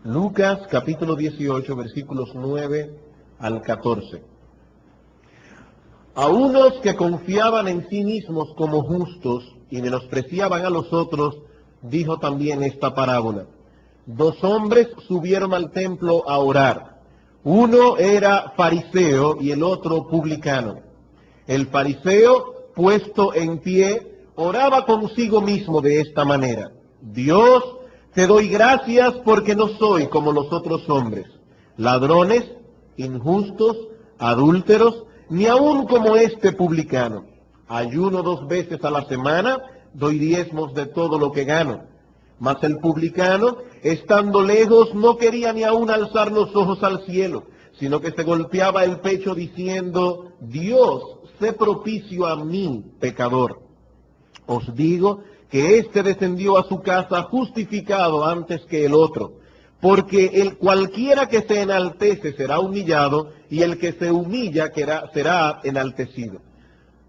Lucas capítulo 18, versículos 9 al 14. A unos que confiaban en sí mismos como justos y menospreciaban a los otros, dijo también esta parábola. Dos hombres subieron al templo a orar. Uno era fariseo y el otro publicano. El fariseo, puesto en pie, oraba consigo mismo de esta manera: Dios, te doy gracias porque no soy como los otros hombres, ladrones, injustos, adúlteros, ni aun como este publicano. Ayuno 2 veces a la semana, doy diezmos de todo lo que gano. Mas el publicano, estando lejos, no quería ni aun alzar los ojos al cielo, sino que se golpeaba el pecho diciendo: Dios, sé propicio a mí, pecador. Os digo que éste descendió a su casa justificado antes que el otro, porque cualquiera que se enaltece será humillado, y el que se humilla será enaltecido.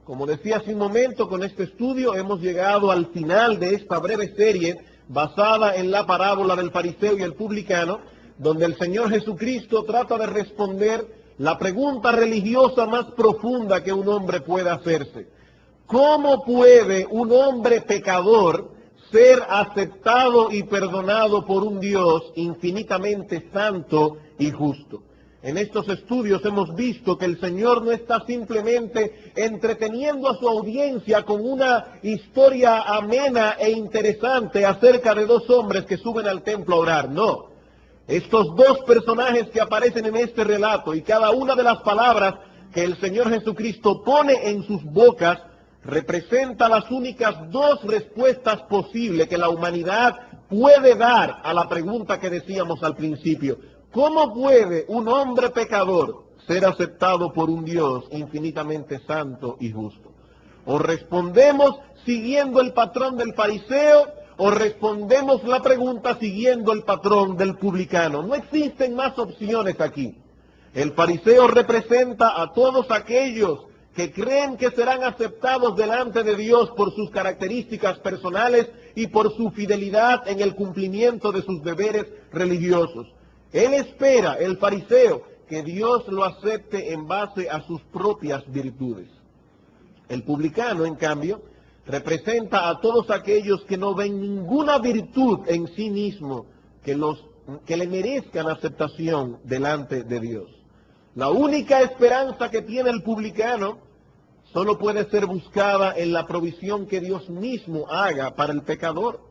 Como decía hace un momento, con este estudio hemos llegado al final de esta breve serie basada en la parábola del fariseo y el publicano, donde el Señor Jesucristo trata de responder la pregunta religiosa más profunda que un hombre pueda hacerse. ¿Cómo puede un hombre pecador ser aceptado y perdonado por un Dios infinitamente santo y justo? En estos estudios hemos visto que el Señor no está simplemente entreteniendo a su audiencia con una historia amena e interesante acerca de dos hombres que suben al templo a orar. No. Estos dos personajes que aparecen en este relato y cada una de las palabras que el Señor Jesucristo pone en sus bocas representa las únicas dos respuestas posibles que la humanidad puede dar a la pregunta que decíamos al principio. ¿Cómo puede un hombre pecador ser aceptado por un Dios infinitamente santo y justo? O respondemos siguiendo el patrón del fariseo, o respondemos la pregunta siguiendo el patrón del publicano. No existen más opciones aquí. El fariseo representa a todos aquellos que creen que serán aceptados delante de Dios por sus características personales y por su fidelidad en el cumplimiento de sus deberes religiosos. Él espera, el fariseo, que Dios lo acepte en base a sus propias virtudes. El publicano, en cambio, representa a todos aquellos que no ven ninguna virtud en sí mismo que le merezcan aceptación delante de Dios. La única esperanza que tiene el publicano solo puede ser buscada en la provisión que Dios mismo haga para el pecador.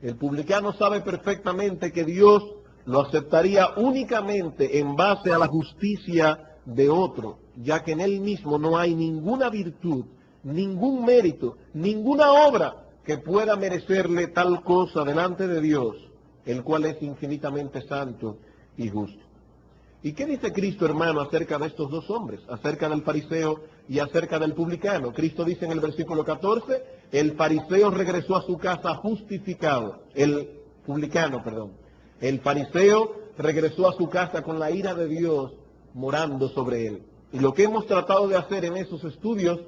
El publicano sabe perfectamente que Dios lo aceptaría únicamente en base a la justicia de otro, ya que en él mismo no hay ninguna virtud, ningún mérito, ninguna obra que pueda merecerle tal cosa delante de Dios, el cual es infinitamente santo y justo. ¿Y qué dice Cristo, hermano, acerca de estos dos hombres, acerca del fariseo y acerca del publicano? Cristo dice en el versículo 14, el fariseo regresó a su casa justificado, el fariseo regresó a su casa con la ira de Dios morando sobre él. Y lo que hemos tratado de hacer en esos estudios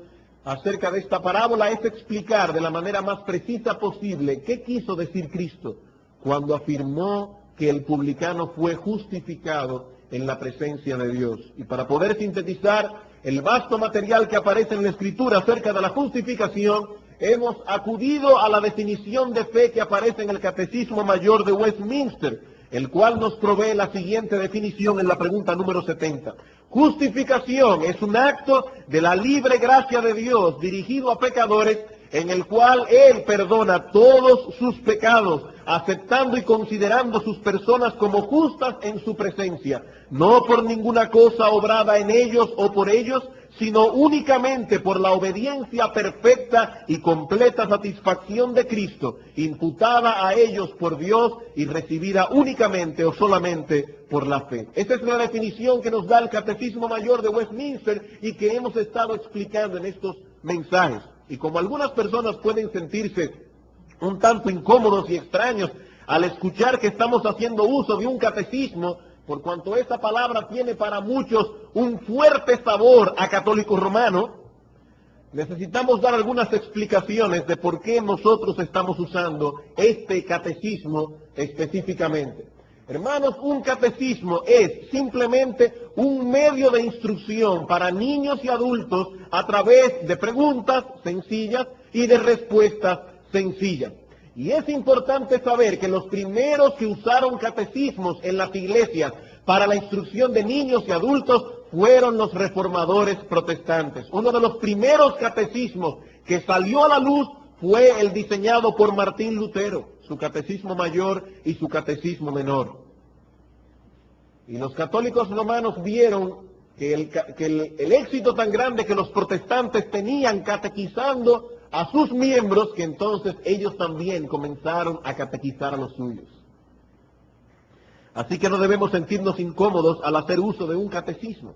acerca de esta parábola es explicar de la manera más precisa posible qué quiso decir Cristo cuando afirmó que el publicano fue justificado en la presencia de Dios. Y para poder sintetizar el vasto material que aparece en la Escritura acerca de la justificación, hemos acudido a la definición de fe que aparece en el Catecismo Mayor de Westminster, el cual nos provee la siguiente definición en la pregunta número 70. Justificación es un acto de la libre gracia de Dios dirigido a pecadores, en el cual Él perdona todos sus pecados, aceptando y considerando sus personas como justas en su presencia, no por ninguna cosa obrada en ellos o por ellos, sino únicamente por la obediencia perfecta y completa satisfacción de Cristo, imputada a ellos por Dios y recibida únicamente o solamente por la fe. Esta es la definición que nos da el Catecismo Mayor de Westminster y que hemos estado explicando en estos mensajes. Y como algunas personas pueden sentirse un tanto incómodos y extraños al escuchar que estamos haciendo uso de un catecismo, por cuanto esa palabra tiene para muchos un fuerte sabor a católico romano, necesitamos dar algunas explicaciones de por qué nosotros estamos usando este catecismo específicamente. Hermanos, un catecismo es simplemente un medio de instrucción para niños y adultos a través de preguntas sencillas y de respuestas sencillas. Y es importante saber que los primeros que usaron catecismos en las iglesias para la instrucción de niños y adultos fueron los reformadores protestantes. Uno de los primeros catecismos que salió a la luz fue el diseñado por Martín Lutero, su catecismo mayor y su catecismo menor. Y los católicos romanos vieron que el éxito tan grande que los protestantes tenían catequizando a sus miembros, que entonces ellos también comenzaron a catequizar a los suyos. Así que no debemos sentirnos incómodos al hacer uso de un catecismo.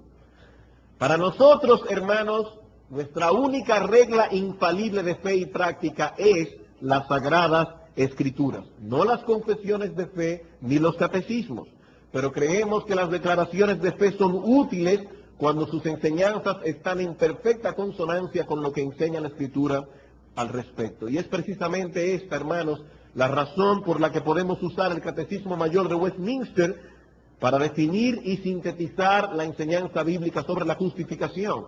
Para nosotros, hermanos, nuestra única regla infalible de fe y práctica es las Sagradas Escrituras, no las confesiones de fe ni los catecismos, pero creemos que las declaraciones de fe son útiles cuando sus enseñanzas están en perfecta consonancia con lo que enseña la Escritura al respecto. Y es precisamente esta, hermanos, la razón por la que podemos usar el Catecismo Mayor de Westminster para definir y sintetizar la enseñanza bíblica sobre la justificación.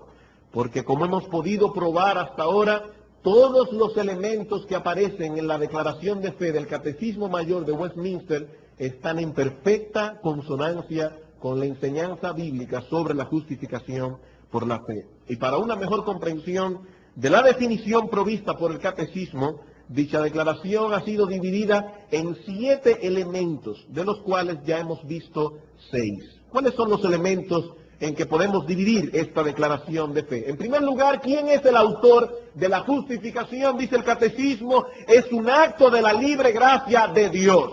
Porque como hemos podido probar hasta ahora, todos los elementos que aparecen en la declaración de fe del Catecismo Mayor de Westminster están en perfecta consonancia con la enseñanza bíblica sobre la justificación por la fe. Y para una mejor comprensión de la definición provista por el Catecismo, dicha declaración ha sido dividida en 7 elementos, de los cuales ya hemos visto 6. ¿Cuáles son los elementos en que podemos dividir esta declaración de fe? En primer lugar, ¿quién es el autor de la justificación? Dice el Catecismo, es un acto de la libre gracia de Dios.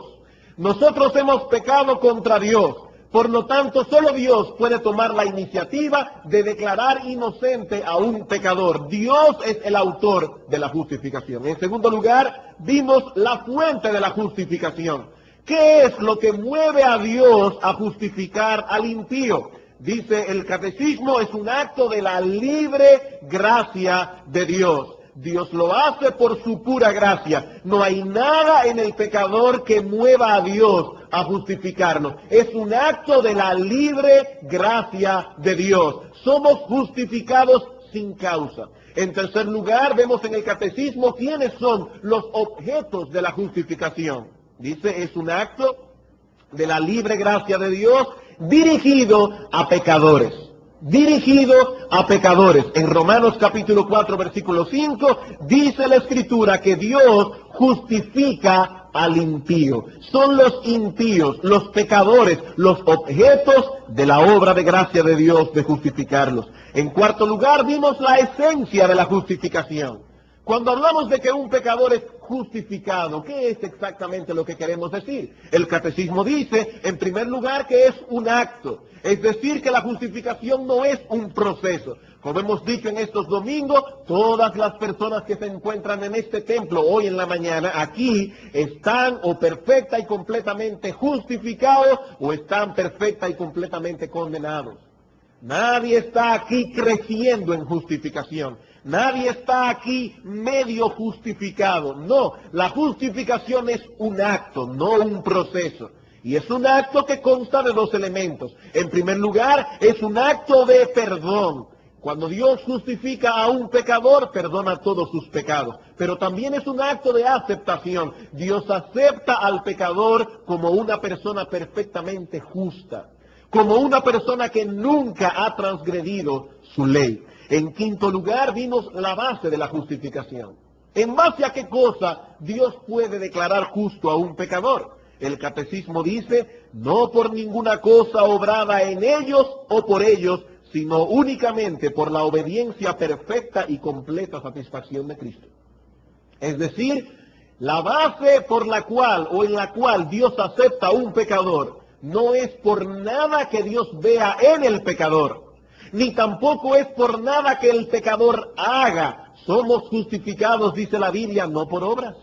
Nosotros hemos pecado contra Dios. Por lo tanto, solo Dios puede tomar la iniciativa de declarar inocente a un pecador. Dios es el autor de la justificación. En segundo lugar, vimos la fuente de la justificación. ¿Qué es lo que mueve a Dios a justificar al impío? Dice el Catecismo, es un acto de la libre gracia de Dios. Dios lo hace por su pura gracia. No hay nada en el pecador que mueva a Dios a justificarnos. Es un acto de la libre gracia de Dios. Somos justificados sin causa. En tercer lugar, vemos en el Catecismo quiénes son los objetos de la justificación. Dice, es un acto de la libre gracia de Dios dirigido a pecadores. Dirigido a pecadores. En Romanos capítulo 4, versículo 5, dice la Escritura que Dios justifica al impío. Son los impíos, los pecadores, los objetos de la obra de gracia de Dios de justificarlos. En cuarto lugar, vimos la esencia de la justificación. Cuando hablamos de que un pecador es justificado, ¿qué es exactamente lo que queremos decir? El Catecismo dice, en primer lugar, que es un acto. Es decir, que la justificación no es un proceso. Como hemos dicho en estos domingos, todas las personas que se encuentran en este templo hoy en la mañana, aquí, están o perfecta y completamente justificados o están perfecta y completamente condenados. Nadie está aquí creciendo en justificación. Nadie está aquí medio justificado. No, la justificación es un acto, no un proceso. Y es un acto que consta de 2 elementos. En primer lugar, es un acto de perdón. Cuando Dios justifica a un pecador, perdona todos sus pecados. Pero también es un acto de aceptación. Dios acepta al pecador como una persona perfectamente justa, como una persona que nunca ha transgredido su ley. En quinto lugar, vimos la base de la justificación. ¿En base a qué cosa Dios puede declarar justo a un pecador? El Catecismo dice, no por ninguna cosa obrada en ellos o por ellos, sino únicamente por la obediencia perfecta y completa satisfacción de Cristo. Es decir, la base por la cual o en la cual Dios acepta a un pecador no es por nada que Dios vea en el pecador, ni tampoco es por nada que el pecador haga. Somos justificados, dice la Biblia, no por obras.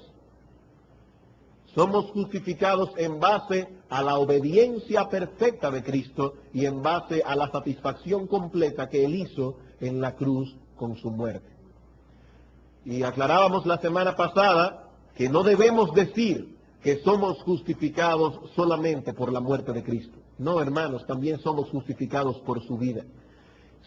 Somos justificados en base a la obediencia perfecta de Cristo y en base a la satisfacción completa que Él hizo en la cruz con su muerte. Y aclarábamos la semana pasada que no debemos decir que somos justificados solamente por la muerte de Cristo. No, hermanos, también somos justificados por su vida.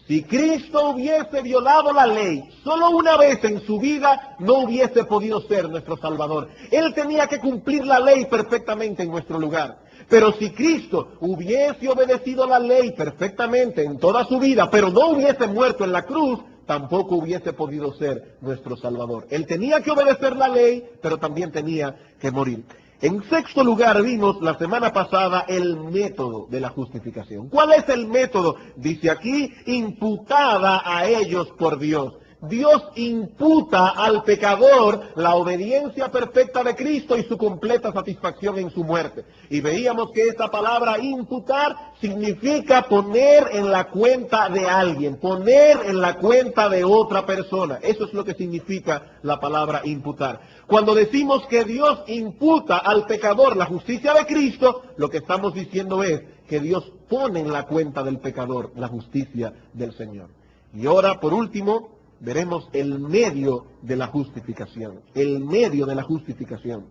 Si Cristo hubiese violado la ley solo una vez en su vida, no hubiese podido ser nuestro Salvador. Él tenía que cumplir la ley perfectamente en nuestro lugar. Pero si Cristo hubiese obedecido la ley perfectamente en toda su vida, pero no hubiese muerto en la cruz, tampoco hubiese podido ser nuestro Salvador. Él tenía que obedecer la ley, pero también tenía que morir. En sexto lugar, vimos la semana pasada el método de la justificación. ¿Cuál es el método? Dice aquí, imputada a ellos por Dios. Dios imputa al pecador la obediencia perfecta de Cristo y su completa satisfacción en su muerte. Y veíamos que esta palabra imputar significa poner en la cuenta de alguien, poner en la cuenta de otra persona. Eso es lo que significa la palabra imputar. Cuando decimos que Dios imputa al pecador la justicia de Cristo, lo que estamos diciendo es que Dios pone en la cuenta del pecador la justicia del Señor. Y ahora, por último, veremos el medio de la justificación. El medio de la justificación.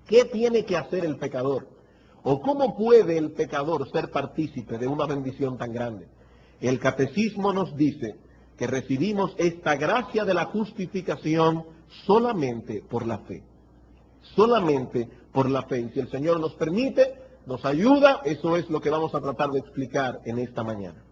¿Qué tiene que hacer el pecador? ¿O cómo puede el pecador ser partícipe de una bendición tan grande? El catecismo nos dice que recibimos esta gracia de la justificación solamente por la fe. Solamente por la fe. Y si el Señor nos permite, nos ayuda, eso es lo que vamos a tratar de explicar en esta mañana.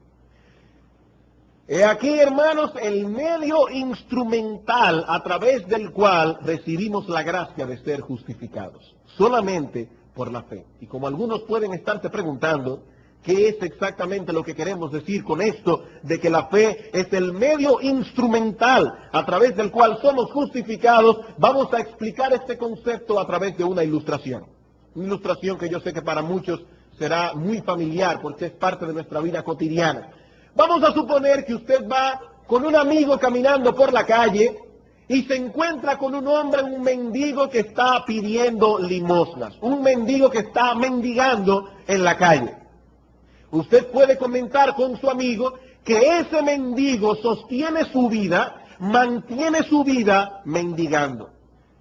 He aquí, hermanos, el medio instrumental a través del cual recibimos la gracia de ser justificados, solamente por la fe. Y como algunos pueden estarse preguntando, ¿qué es exactamente lo que queremos decir con esto de que la fe es el medio instrumental a través del cual somos justificados? Vamos a explicar este concepto a través de una ilustración. Una ilustración que yo sé que para muchos será muy familiar porque es parte de nuestra vida cotidiana. Vamos a suponer que usted va con un amigo caminando por la calle y se encuentra con un hombre, un mendigo que está pidiendo limosnas, un mendigo que está mendigando en la calle. Usted puede comentar con su amigo que ese mendigo sostiene su vida, mantiene su vida mendigando.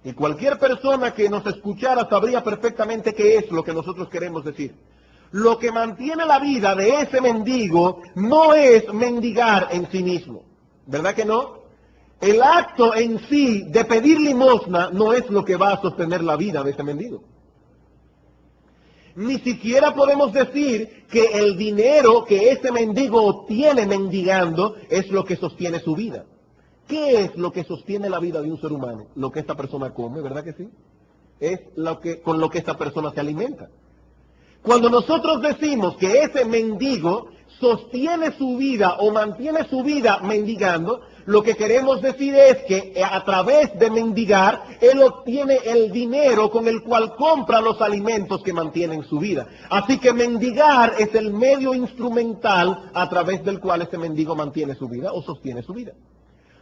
Y cualquier persona que nos escuchara sabría perfectamente qué es lo que nosotros queremos decir. Lo que mantiene la vida de ese mendigo no es mendigar en sí mismo, ¿verdad que no? El acto en sí de pedir limosna no es lo que va a sostener la vida de ese mendigo. Ni siquiera podemos decir que el dinero que ese mendigo obtiene mendigando es lo que sostiene su vida. ¿Qué es lo que sostiene la vida de un ser humano? Lo que esta persona come, ¿verdad que sí? Es con lo que esta persona se alimenta. Cuando nosotros decimos que ese mendigo sostiene su vida o mantiene su vida mendigando, lo que queremos decir es que a través de mendigar, él obtiene el dinero con el cual compra los alimentos que mantienen su vida. Así que mendigar es el medio instrumental a través del cual ese mendigo mantiene su vida o sostiene su vida.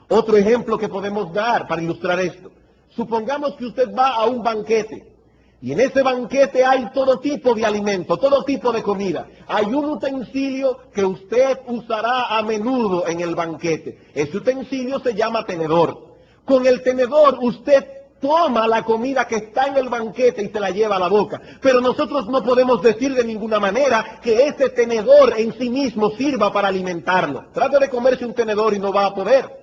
Otro ejemplo que podemos dar para ilustrar esto. Supongamos que usted va a un banquete. Y en ese banquete hay todo tipo de alimento, todo tipo de comida. Hay un utensilio que usted usará a menudo en el banquete. Ese utensilio se llama tenedor. Con el tenedor usted toma la comida que está en el banquete y se la lleva a la boca. Pero nosotros no podemos decir de ninguna manera que ese tenedor en sí mismo sirva para alimentarlo. Trate de comerse un tenedor y no va a poder.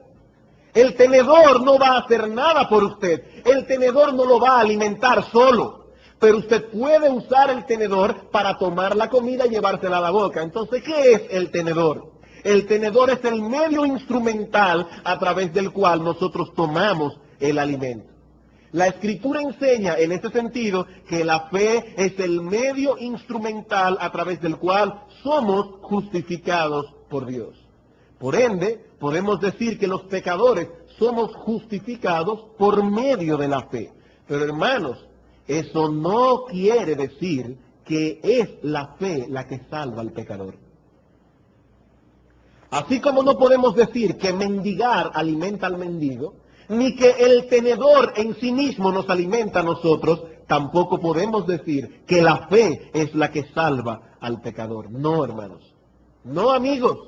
El tenedor no va a hacer nada por usted. El tenedor no lo va a alimentar solo. Pero usted puede usar el tenedor para tomar la comida y llevársela a la boca. Entonces, ¿qué es el tenedor? El tenedor es el medio instrumental a través del cual nosotros tomamos el alimento. La Escritura enseña en este sentido que la fe es el medio instrumental a través del cual somos justificados por Dios. Por ende, podemos decir que los pecadores somos justificados por medio de la fe. Pero hermanos, eso no quiere decir que es la fe la que salva al pecador. Así como no podemos decir que mendigar alimenta al mendigo, ni que el tenedor en sí mismo nos alimenta a nosotros, tampoco podemos decir que la fe es la que salva al pecador. No, hermanos. No, amigos.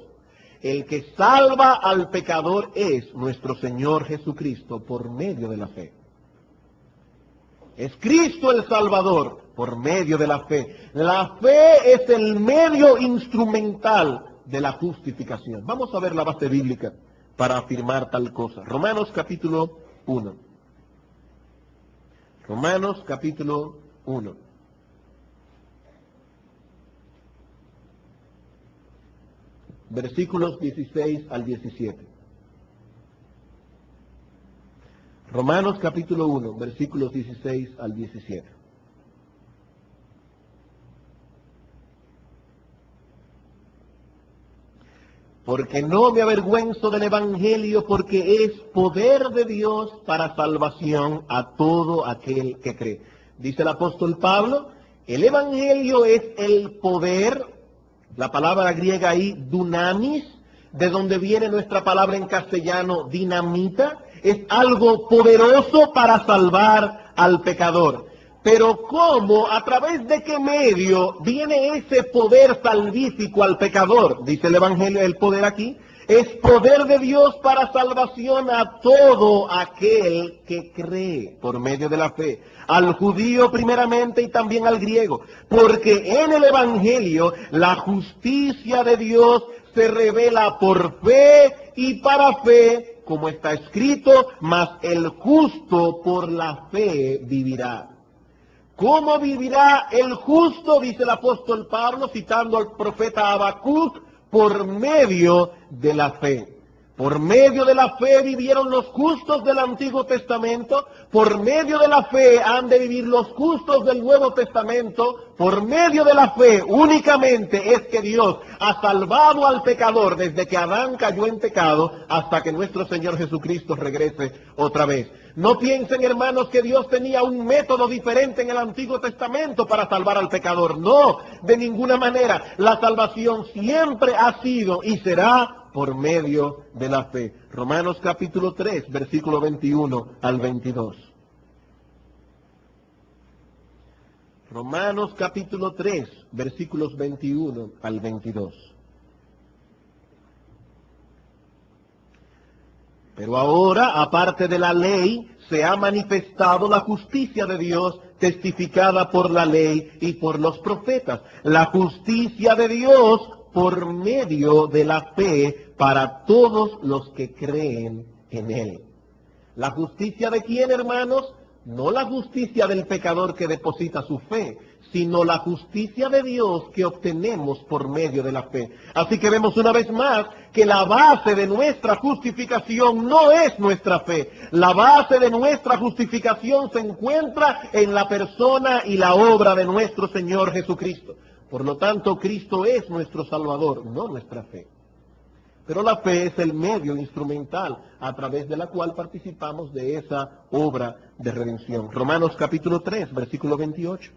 El que salva al pecador es nuestro Señor Jesucristo por medio de la fe. Es Cristo el Salvador por medio de la fe. La fe es el medio instrumental de la justificación. Vamos a ver la base bíblica para afirmar tal cosa. Romanos capítulo 1. Romanos capítulo 1. Versículos 16 al 17. Romanos capítulo 1, versículos 16 al 17. Porque no me avergüenzo del Evangelio, porque es poder de Dios para salvación a todo aquel que cree. Dice el apóstol Pablo, el Evangelio es el poder, la palabra griega ahí, dunamis, de donde viene nuestra palabra en castellano, dinamita, es algo poderoso para salvar al pecador. Pero ¿cómo, a través de qué medio viene ese poder salvífico al pecador? Dice el Evangelio, el poder aquí es poder de Dios para salvación a todo aquel que cree por medio de la fe. Al judío primeramente y también al griego. Porque en el Evangelio la justicia de Dios se revela por fe y para fe, como está escrito, mas el justo por la fe vivirá. ¿Cómo vivirá el justo? Dice el apóstol Pablo, citando al profeta Habacuc, por medio de la fe. Por medio de la fe vivieron los justos del Antiguo Testamento, por medio de la fe han de vivir los justos del Nuevo Testamento, por medio de la fe únicamente es que Dios ha salvado al pecador desde que Adán cayó en pecado hasta que nuestro Señor Jesucristo regrese otra vez. No piensen, hermanos, que Dios tenía un método diferente en el Antiguo Testamento para salvar al pecador. No, de ninguna manera. La salvación siempre ha sido y será por medio de la fe. Romanos capítulo 3, versículo 21 al 22. Romanos capítulo 3, versículos 21 al 22. Pero ahora, aparte de la ley, se ha manifestado la justicia de Dios, testificada por la ley y por los profetas. La justicia de Dios por medio de la fe para todos los que creen en Él. ¿La justicia de quién, hermanos? No la justicia del pecador que deposita su fe, sino la justicia de Dios que obtenemos por medio de la fe. Así que vemos una vez más que la base de nuestra justificación no es nuestra fe. La base de nuestra justificación se encuentra en la persona y la obra de nuestro Señor Jesucristo. Por lo tanto, Cristo es nuestro Salvador, no nuestra fe. Pero la fe es el medio instrumental a través de la cual participamos de esa obra de redención. Romanos capítulo 3, versículo 28.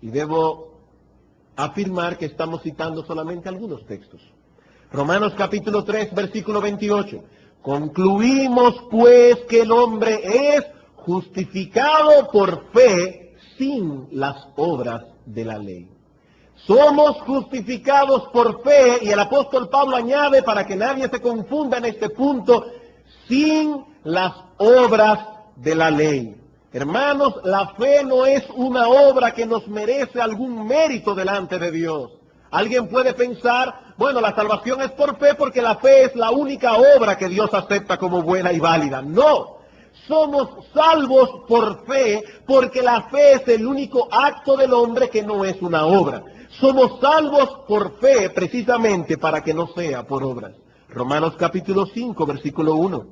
Y debo afirmar que estamos citando solamente algunos textos. Romanos capítulo 3, versículo 28. Concluimos pues que el hombre es justificado por fe sin las obras de la ley. Somos justificados por fe, y el apóstol Pablo añade, para que nadie se confunda en este punto, sin las obras de la ley. Hermanos, la fe no es una obra que nos merece algún mérito delante de Dios. Alguien puede pensar, bueno, la salvación es por fe porque la fe es la única obra que Dios acepta como buena y válida. No, somos salvos por fe porque la fe es el único acto del hombre que no es una obra. Somos salvos por fe precisamente para que no sea por obras. Romanos capítulo 5, versículo 1.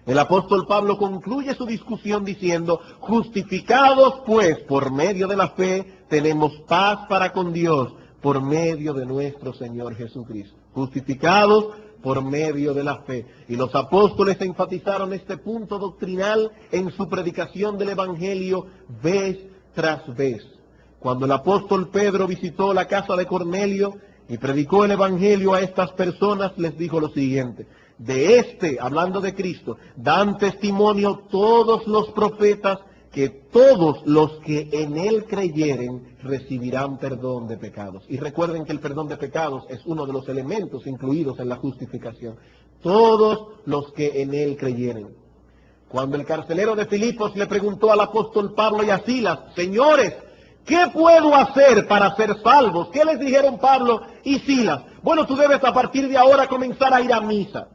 El apóstol Pablo concluye su discusión diciendo, justificados pues por medio de la fe, tenemos paz para con Dios por medio de nuestro Señor Jesucristo. Justificados por medio de la fe. Y los apóstoles enfatizaron este punto doctrinal en su predicación del Evangelio vez tras vez. Cuando el apóstol Pedro visitó la casa de Cornelio y predicó el Evangelio a estas personas, les dijo lo siguiente: de hablando de Cristo, dan testimonio todos los profetas que todos los que en Él creyeren recibirán perdón de pecados. Y recuerden que el perdón de pecados es uno de los elementos incluidos en la justificación. Todos los que en Él creyeren. Cuando el carcelero de Filipos le preguntó al apóstol Pablo y a Silas, señores, ¿qué puedo hacer para ser salvos? ¿Qué les dijeron Pablo y Silas? Bueno, tú debes a partir de ahora comenzar a ir a misa.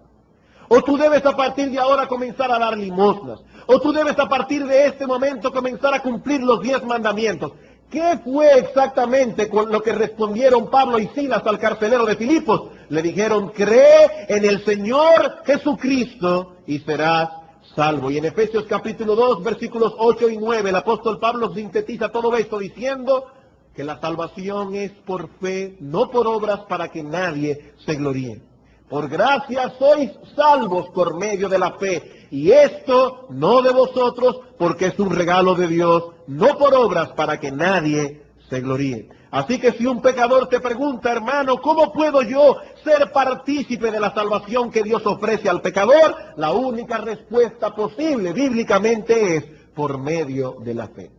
O tú debes a partir de ahora comenzar a dar limosnas. O tú debes a partir de este momento comenzar a cumplir los 10 mandamientos. ¿Qué fue exactamente con lo que respondieron Pablo y Silas al carcelero de Filipos? Le dijeron, cree en el Señor Jesucristo y serás salvo. Y en Efesios capítulo 2, versículos 8 y 9, el apóstol Pablo sintetiza todo esto diciendo que la salvación es por fe, no por obras, para que nadie se gloríe. Por gracia sois salvos por medio de la fe, y esto no de vosotros, porque es un regalo de Dios, no por obras, para que nadie se gloríe. Así que si un pecador te pregunta, hermano, ¿cómo puedo yo ser partícipe de la salvación que Dios ofrece al pecador? La única respuesta posible bíblicamente es por medio de la fe.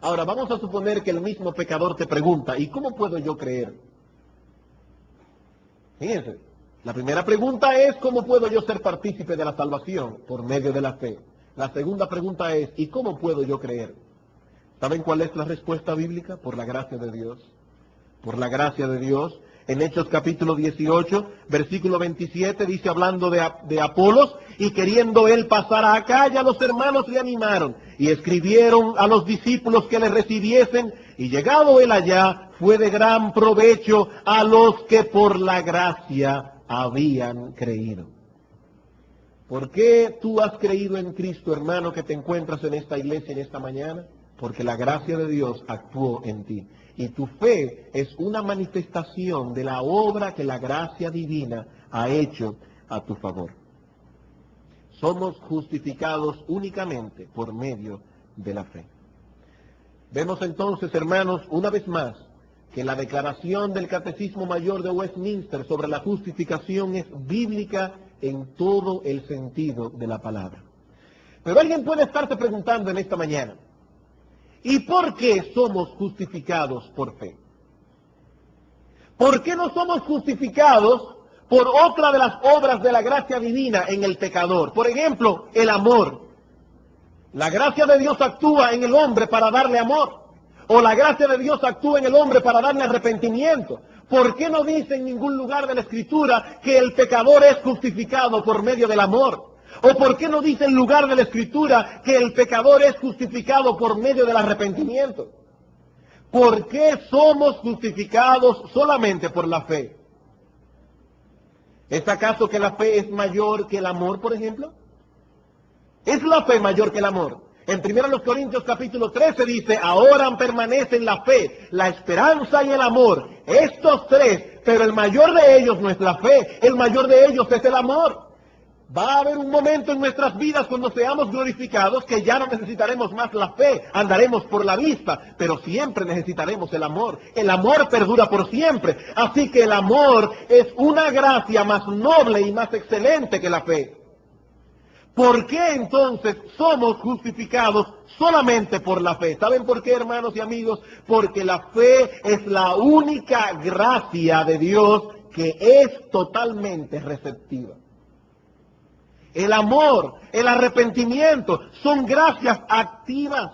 Ahora, vamos a suponer que el mismo pecador te pregunta, ¿y cómo puedo yo creer? Fíjense, la primera pregunta es, ¿cómo puedo yo ser partícipe de la salvación? Por medio de la fe. La segunda pregunta es, ¿y cómo puedo yo creer? ¿Saben cuál es la respuesta bíblica? Por la gracia de Dios. Por la gracia de Dios. En Hechos capítulo 18, versículo 27, dice hablando de Apolos, y queriendo él pasar a Acaya, los hermanos le animaron, y escribieron a los discípulos que le recibiesen, y llegado él allá, fue de gran provecho a los que por la gracia habían creído. ¿Por qué tú has creído en Cristo, hermano, que te encuentras en esta iglesia en esta mañana? Porque la gracia de Dios actuó en ti. Y tu fe es una manifestación de la obra que la gracia divina ha hecho a tu favor. Somos justificados únicamente por medio de la fe. Vemos entonces, hermanos, una vez más, que la declaración del Catecismo Mayor de Westminster sobre la justificación es bíblica en todo el sentido de la palabra. Pero alguien puede estarse preguntando en esta mañana, ¿y por qué somos justificados por fe? ¿Por qué no somos justificados por otra de las obras de la gracia divina en el pecador? Por ejemplo, el amor. La gracia de Dios actúa en el hombre para darle amor. O la gracia de Dios actúa en el hombre para darle arrepentimiento. ¿Por qué no dice en ningún lugar de la Escritura que el pecador es justificado por medio del amor? ¿O por qué no dice en lugar de la Escritura que el pecador es justificado por medio del arrepentimiento? ¿Por qué somos justificados solamente por la fe? ¿Es acaso que la fe es mayor que el amor, por ejemplo? ¿Es la fe mayor que el amor? En 1 Corintios capítulo 13 dice, ahora permanecen la fe, la esperanza y el amor. Estos tres, pero el mayor de ellos no es la fe, el mayor de ellos es el amor. Va a haber un momento en nuestras vidas cuando seamos glorificados que ya no necesitaremos más la fe, andaremos por la vista, pero siempre necesitaremos el amor. El amor perdura por siempre, así que el amor es una gracia más noble y más excelente que la fe. ¿Por qué entonces somos justificados solamente por la fe? ¿Saben por qué, hermanos y amigos? Porque la fe es la única gracia de Dios que es totalmente receptiva. El amor, el arrepentimiento son gracias activas,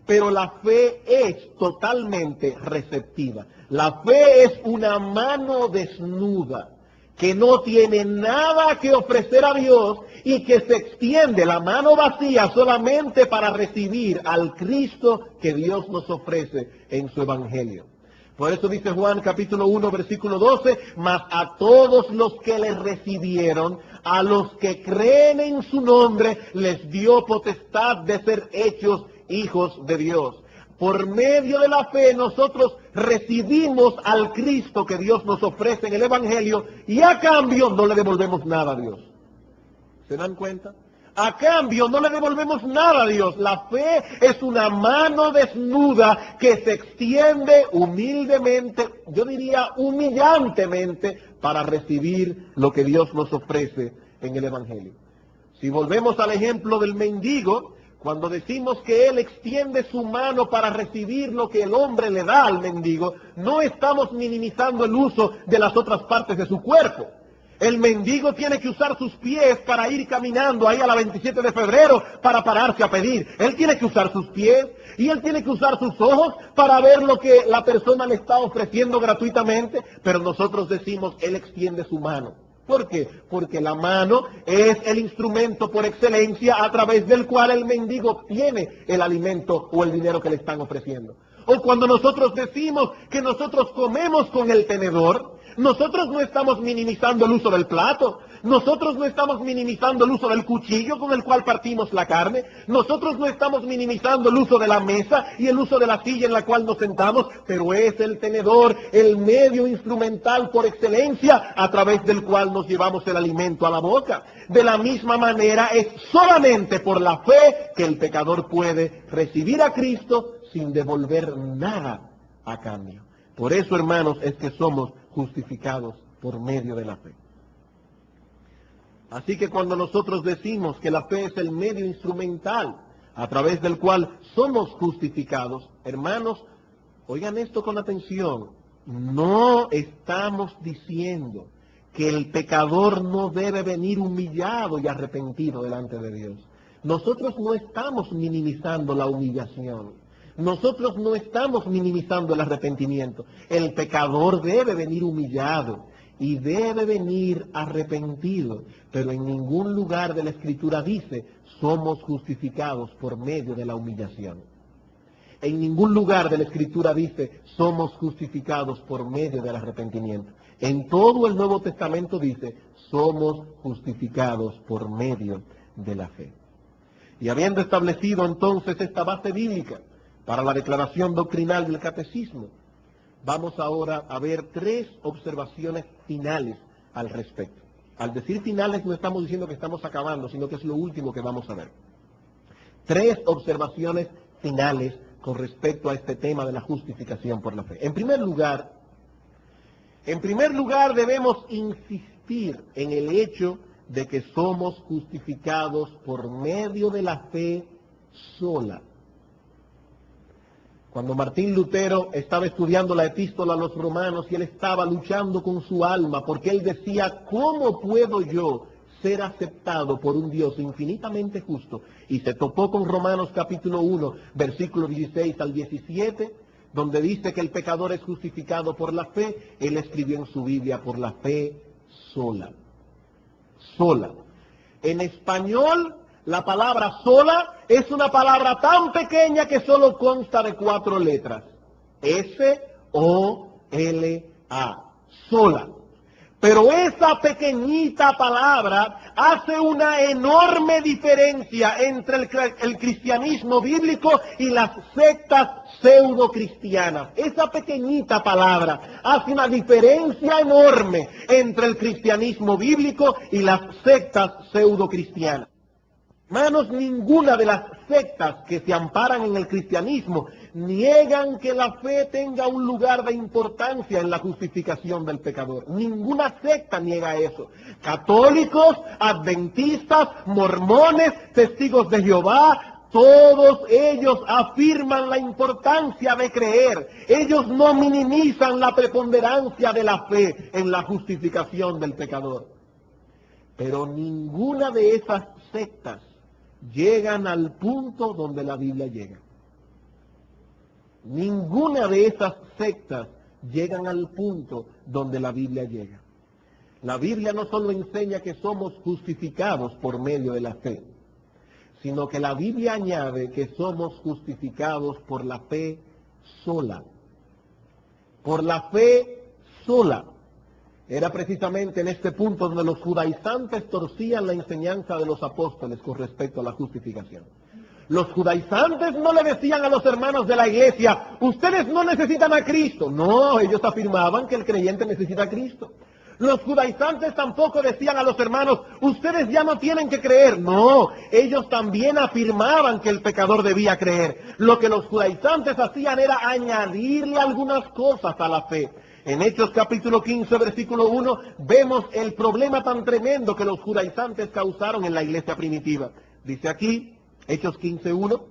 pero la fe es totalmente receptiva. La fe es una mano desnuda que no tiene nada que ofrecer a Dios y que se extiende la mano vacía solamente para recibir al Cristo que Dios nos ofrece en su Evangelio. Por eso dice Juan capítulo 1 versículo 12, mas a todos los que le recibieron, a los que creen en su nombre, les dio potestad de ser hechos hijos de Dios. Por medio de la fe nosotros recibimos al Cristo que Dios nos ofrece en el Evangelio y a cambio no le devolvemos nada a Dios. ¿Se dan cuenta? A cambio no le devolvemos nada a Dios. La fe es una mano desnuda que se extiende humildemente, yo diría humillantemente, para recibir lo que Dios nos ofrece en el Evangelio. Si volvemos al ejemplo del mendigo, cuando decimos que él extiende su mano para recibir lo que el hombre le da al mendigo, no estamos minimizando el uso de las otras partes de su cuerpo. El mendigo tiene que usar sus pies para ir caminando ahí a la 27 de febrero para pararse a pedir. Él tiene que usar sus pies y él tiene que usar sus ojos para ver lo que la persona le está ofreciendo gratuitamente, pero nosotros decimos, él extiende su mano. ¿Por qué? Porque la mano es el instrumento por excelencia a través del cual el mendigo obtiene el alimento o el dinero que le están ofreciendo. O cuando nosotros decimos que nosotros comemos con el tenedor, nosotros no estamos minimizando el uso del plato, nosotros no estamos minimizando el uso del cuchillo con el cual partimos la carne, nosotros no estamos minimizando el uso de la mesa y el uso de la silla en la cual nos sentamos, pero es el tenedor, el medio instrumental por excelencia a través del cual nos llevamos el alimento a la boca. De la misma manera es solamente por la fe que el pecador puede recibir a Cristo sin devolver nada a cambio. Por eso, hermanos, es que somos justificados por medio de la fe. Así que cuando nosotros decimos que la fe es el medio instrumental a través del cual somos justificados, hermanos, oigan esto con atención, no estamos diciendo que el pecador no debe venir humillado y arrepentido delante de Dios. Nosotros no estamos minimizando la humillación. Nosotros no estamos minimizando el arrepentimiento. El pecador debe venir humillado y debe venir arrepentido, pero en ningún lugar de la Escritura dice somos justificados por medio de la humillación. En ningún lugar de la Escritura dice somos justificados por medio del arrepentimiento. En todo el Nuevo Testamento dice somos justificados por medio de la fe. Y habiendo establecido entonces esta base bíblica para la declaración doctrinal del catecismo, vamos ahora a ver 3 observaciones finales al respecto. Al decir finales no estamos diciendo que estamos acabando, sino que es lo último que vamos a ver. 3 observaciones finales con respecto a este tema de la justificación por la fe. En primer lugar debemos insistir en el hecho de que somos justificados por medio de la fe sola. Cuando Martín Lutero estaba estudiando la epístola a los romanos y él estaba luchando con su alma porque él decía, ¿cómo puedo yo ser aceptado por un Dios infinitamente justo? Y se topó con Romanos capítulo 1, versículos 16 al 17, donde dice que el pecador es justificado por la fe. Él escribió en su Biblia, por la fe sola. Sola. En español, la palabra sola es una palabra tan pequeña que solo consta de 4 letras. S-O-L-A. Sola. Pero esa pequeñita palabra hace una enorme diferencia entre el cristianismo bíblico y las sectas pseudo-cristianas. Esa pequeñita palabra hace una diferencia enorme entre el cristianismo bíblico y las sectas pseudo-cristianas. Hermanos, ninguna de las sectas que se amparan en el cristianismo niegan que la fe tenga un lugar de importancia en la justificación del pecador. Ninguna secta niega eso. Católicos, adventistas, mormones, testigos de Jehová, todos ellos afirman la importancia de creer. Ellos no minimizan la preponderancia de la fe en la justificación del pecador. Pero ninguna de esas sectas llegan al punto donde la Biblia llega. Ninguna de esas sectas llegan al punto donde la Biblia llega. La Biblia no solo enseña que somos justificados por medio de la fe, sino que la Biblia añade que somos justificados por la fe sola. Por la fe sola. Era precisamente en este punto donde los judaizantes torcían la enseñanza de los apóstoles con respecto a la justificación. Los judaizantes no le decían a los hermanos de la iglesia, ustedes no necesitan a Cristo. No, ellos afirmaban que el creyente necesita a Cristo. Los judaizantes tampoco decían a los hermanos, ustedes ya no tienen que creer. No, ellos también afirmaban que el pecador debía creer. Lo que los judaizantes hacían era añadirle algunas cosas a la fe. En Hechos capítulo 15, versículo 1, vemos el problema tan tremendo que los judaizantes causaron en la iglesia primitiva. Dice aquí, Hechos 15, 1,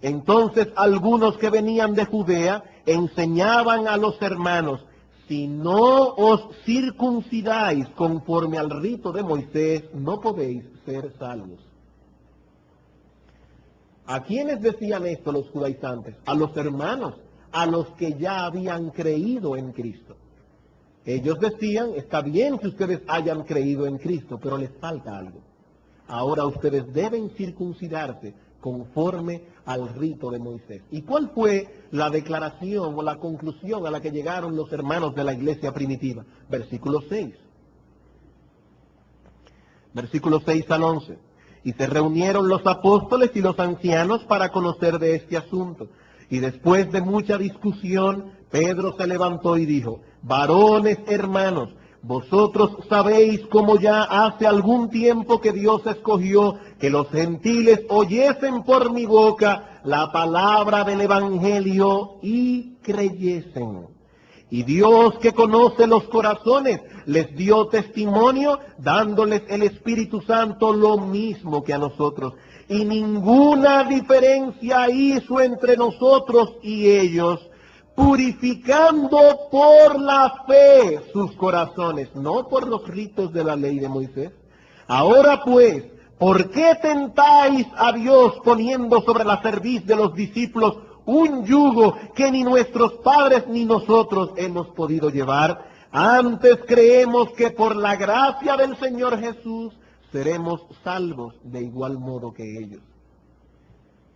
entonces algunos que venían de Judea enseñaban a los hermanos, si no os circuncidáis conforme al rito de Moisés, no podéis ser salvos. ¿A quiénes decían esto los judaizantes? A los hermanos, a los que ya habían creído en Cristo. Ellos decían, está bien que ustedes hayan creído en Cristo, pero les falta algo. Ahora ustedes deben circuncidarse conforme al rito de Moisés. ¿Y cuál fue la declaración o la conclusión a la que llegaron los hermanos de la iglesia primitiva? Versículo 6. Versículo 6 al 11. Y se reunieron los apóstoles y los ancianos para conocer de este asunto. Y después de mucha discusión, Pedro se levantó y dijo, varones hermanos, vosotros sabéis cómo ya hace algún tiempo que Dios escogió que los gentiles oyesen por mi boca la palabra del Evangelio y creyesen. Y Dios, que conoce los corazones, les dio testimonio dándoles el Espíritu Santo lo mismo que a nosotros. Y ninguna diferencia hizo entre nosotros y ellos, purificando por la fe sus corazones, no por los ritos de la ley de Moisés. Ahora pues, ¿por qué tentáis a Dios poniendo sobre la cerviz de los discípulos un yugo que ni nuestros padres ni nosotros hemos podido llevar? Antes creemos que por la gracia del Señor Jesús seremos salvos de igual modo que ellos.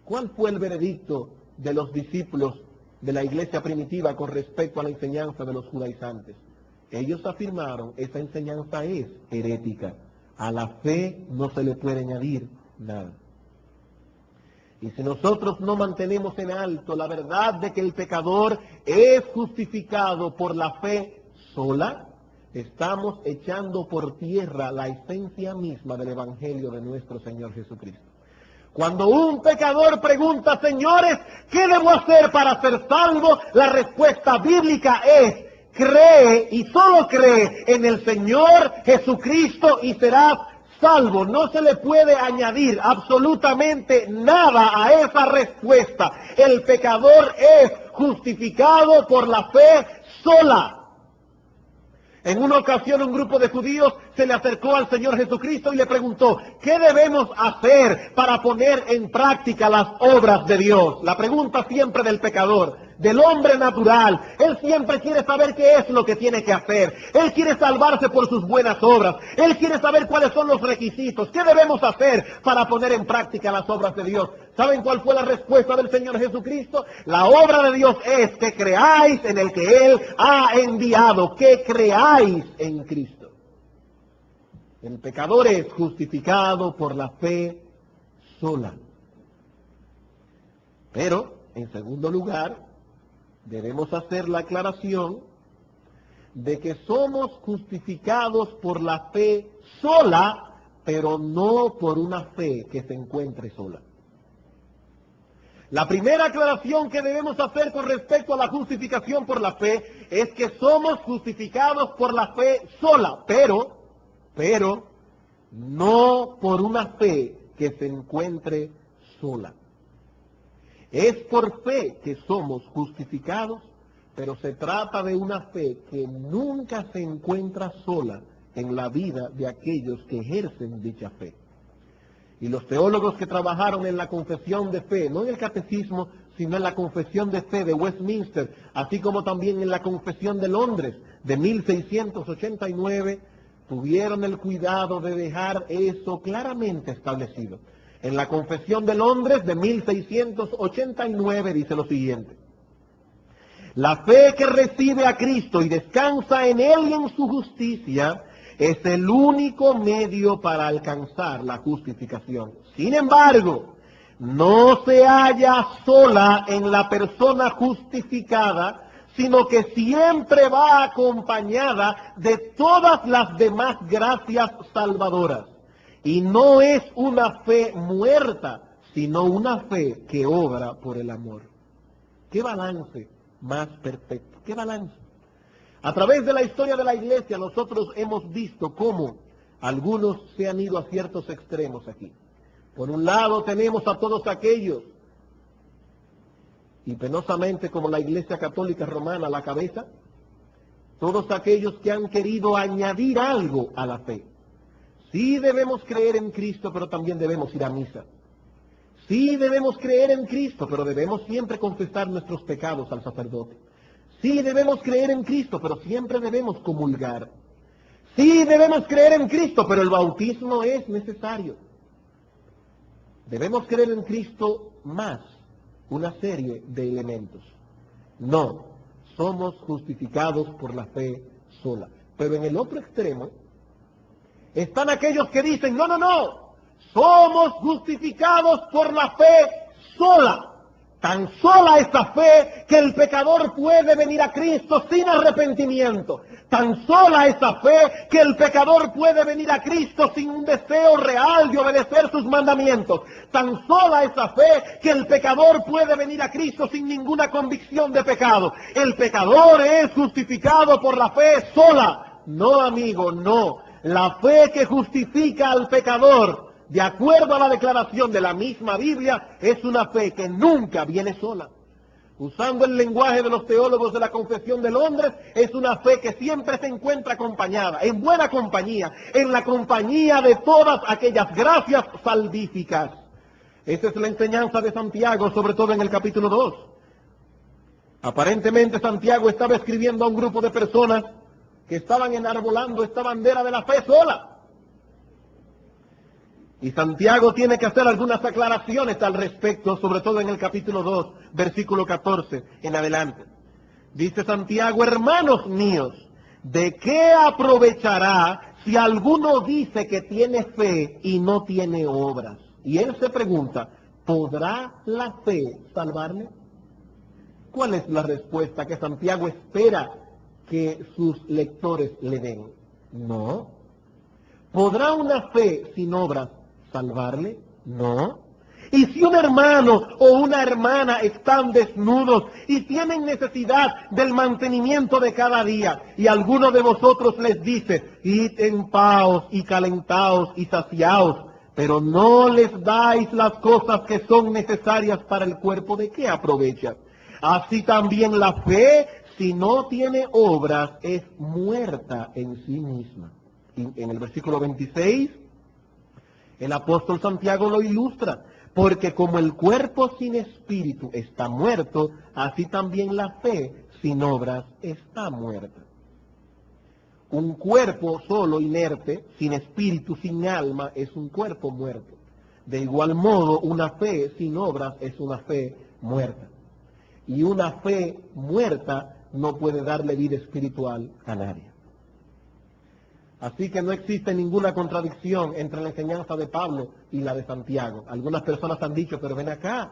¿Cuál fue el veredicto de los discípulos de la iglesia primitiva con respecto a la enseñanza de los judaizantes? Ellos afirmaron, esa enseñanza es herética. A la fe no se le puede añadir nada. Y si nosotros no mantenemos en alto la verdad de que el pecador es justificado por la fe sola, estamos echando por tierra la esencia misma del Evangelio de nuestro Señor Jesucristo. Cuando un pecador pregunta, señores, ¿qué debo hacer para ser salvo? La respuesta bíblica es, cree y solo cree en el Señor Jesucristo y serás salvo. No se le puede añadir absolutamente nada a esa respuesta. El pecador es justificado por la fe sola. En una ocasión un grupo de judíos se le acercó al Señor Jesucristo y le preguntó, ¿qué debemos hacer para poner en práctica las obras de Dios? La pregunta siempre del pecador, del hombre natural. Él siempre quiere saber qué es lo que tiene que hacer. Él quiere salvarse por sus buenas obras. Él quiere saber cuáles son los requisitos. ¿Qué debemos hacer para poner en práctica las obras de Dios? ¿Saben cuál fue la respuesta del Señor Jesucristo? La obra de Dios es que creáis en el que Él ha enviado, que creáis en Cristo. El pecador es justificado por la fe sola. Pero, en segundo lugar, debemos hacer la aclaración de que somos justificados por la fe sola, pero no por una fe que se encuentre sola. La primera aclaración que debemos hacer con respecto a la justificación por la fe es que somos justificados por la fe sola, pero no por una fe que se encuentre sola. Es por fe que somos justificados, pero se trata de una fe que nunca se encuentra sola en la vida de aquellos que ejercen dicha fe. Y los teólogos que trabajaron en la confesión de fe, no en el catecismo, sino en la confesión de fe de Westminster, así como también en la confesión de Londres de 1689, tuvieron el cuidado de dejar eso claramente establecido. En la confesión de Londres de 1689 dice lo siguiente: la fe que recibe a Cristo y descansa en Él y en su justicia es el único medio para alcanzar la justificación. Sin embargo, no se halla sola en la persona justificada, sino que siempre va acompañada de todas las demás gracias salvadoras. Y no es una fe muerta, sino una fe que obra por el amor. ¿Qué balance más perfecto? ¿Qué balance? A través de la historia de la iglesia nosotros hemos visto cómo algunos se han ido a ciertos extremos aquí. Por un lado tenemos a todos aquellos, y penosamente como la iglesia católica romana a la cabeza, todos aquellos que han querido añadir algo a la fe. Sí debemos creer en Cristo, pero también debemos ir a misa. Sí debemos creer en Cristo, pero debemos siempre confesar nuestros pecados al sacerdote. Sí debemos creer en Cristo, pero siempre debemos comulgar. Sí debemos creer en Cristo, pero el bautismo es necesario. Debemos creer en Cristo más una serie de elementos. No, somos justificados por la fe sola. Pero en el otro extremo están aquellos que dicen, no, somos justificados por la fe sola. Tan sola esa fe que el pecador puede venir a Cristo sin arrepentimiento. Tan sola esa fe que el pecador puede venir a Cristo sin un deseo real de obedecer sus mandamientos. Tan sola esa fe que el pecador puede venir a Cristo sin ninguna convicción de pecado. El pecador es justificado por la fe sola. No, amigo, no. La fe que justifica al pecador, de acuerdo a la declaración de la misma Biblia, es una fe que nunca viene sola. Usando el lenguaje de los teólogos de la Confesión de Londres, es una fe que siempre se encuentra acompañada, en buena compañía, en la compañía de todas aquellas gracias salvíficas. Esa es la enseñanza de Santiago, sobre todo en el capítulo 2. Aparentemente Santiago estaba escribiendo a un grupo de personas que estaban enarbolando esta bandera de la fe sola. Y Santiago tiene que hacer algunas aclaraciones al respecto, sobre todo en el capítulo 2, versículo 14 en adelante. Dice Santiago, hermanos míos, ¿de qué aprovechará si alguno dice que tiene fe y no tiene obras? Y él se pregunta, ¿podrá la fe salvarle? ¿Cuál es la respuesta que Santiago espera que sus lectores le den? No. ¿Podrá una fe sin obras salvarle? No. Y si un hermano o una hermana están desnudos y tienen necesidad del mantenimiento de cada día, y alguno de vosotros les dice, id en paz y calentaos y saciaos, pero no les dais las cosas que son necesarias para el cuerpo, ¿de qué aprovecha? Así también la fe, si no tiene obras, es muerta en sí misma. Y en el versículo 26, el apóstol Santiago lo ilustra, porque como el cuerpo sin espíritu está muerto, así también la fe sin obras está muerta. Un cuerpo solo, inerte, sin espíritu, sin alma, es un cuerpo muerto. De igual modo, una fe sin obras es una fe muerta. Y una fe muerta no puede darle vida espiritual a nadie. Así que no existe ninguna contradicción entre la enseñanza de Pablo y la de Santiago. Algunas personas han dicho, pero ven acá,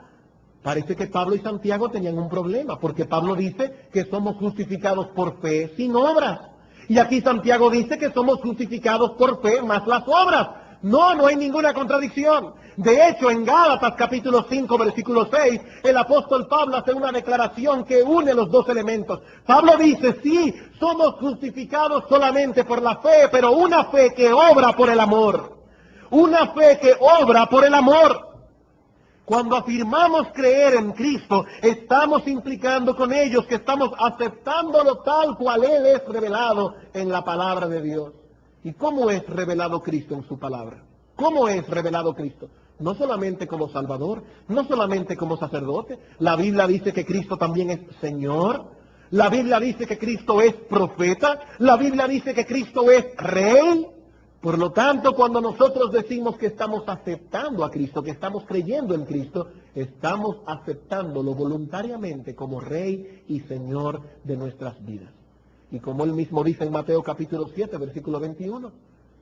parece que Pablo y Santiago tenían un problema, porque Pablo dice que somos justificados por fe sin obras. Y aquí Santiago dice que somos justificados por fe más las obras. No hay ninguna contradicción. De hecho, en Gálatas capítulo 5, versículo 6, el apóstol Pablo hace una declaración que une los dos elementos. Pablo dice, sí, somos justificados solamente por la fe, pero una fe que obra por el amor. Una fe que obra por el amor. Cuando afirmamos creer en Cristo, estamos implicando con ellos que estamos aceptándolo tal cual Él es revelado en la palabra de Dios. ¿Y cómo es revelado Cristo en su palabra? ¿Cómo es revelado Cristo? No solamente como Salvador, no solamente como sacerdote. La Biblia dice que Cristo también es Señor. La Biblia dice que Cristo es profeta. La Biblia dice que Cristo es Rey. Por lo tanto, cuando nosotros decimos que estamos aceptando a Cristo, que estamos creyendo en Cristo, estamos aceptándolo voluntariamente como Rey y Señor de nuestras vidas. Y como Él mismo dice en Mateo capítulo 7, versículo 21,